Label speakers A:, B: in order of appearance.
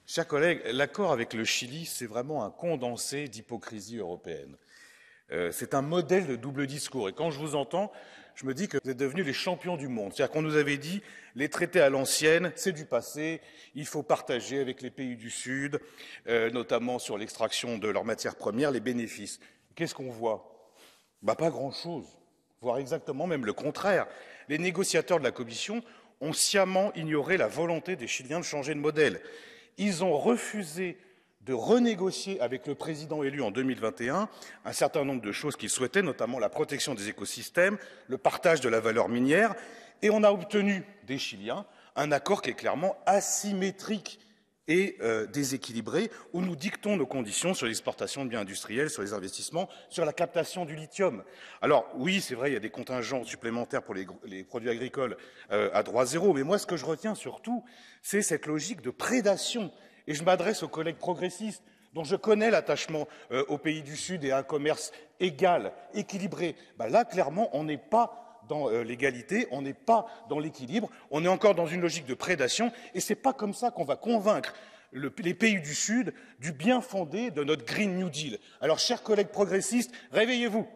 A: Chers collègues, l'accord avec le Chili, c'est vraiment un condensé d'hypocrisie européenne. C'est un modèle de double discours. Et quand je vous entends, je me dis que vous êtes devenus les champions du monde. C'est-à-dire qu'on nous avait dit, les traités à l'ancienne, c'est du passé, il faut partager avec les pays du Sud, notamment sur l'extraction de leurs matières premières, les bénéfices. Qu'est-ce qu'on voit? Pas grand-chose, voire exactement même le contraire. Les négociateurs de la Commission ont sciemment ignoré la volonté des Chiliens de changer de modèle. Ils ont refusé de renégocier avec le président élu en 2021 un certain nombre de choses qu'ils souhaitaient, notamment la protection des écosystèmes, le partage de la valeur minière, et on a obtenu des Chiliens un accord qui est clairement asymétrique et déséquilibré, où nous dictons nos conditions sur l'exportation de biens industriels, sur les investissements, sur la captation du lithium. Alors oui, c'est vrai, il y a des contingents supplémentaires pour les produits agricoles à droit zéro, mais moi ce que je retiens surtout, c'est cette logique de prédation. Et je m'adresse aux collègues progressistes, dont je connais l'attachement aux pays du Sud et à un commerce égal, équilibré. Là, clairement, on n'est pas dans l'égalité, on n'est pas dans l'équilibre, on est encore dans une logique de prédation, et ce n'est pas comme ça qu'on va convaincre les pays du Sud du bien fondé de notre Green New Deal. Alors, chers collègues progressistes, réveillez-vous.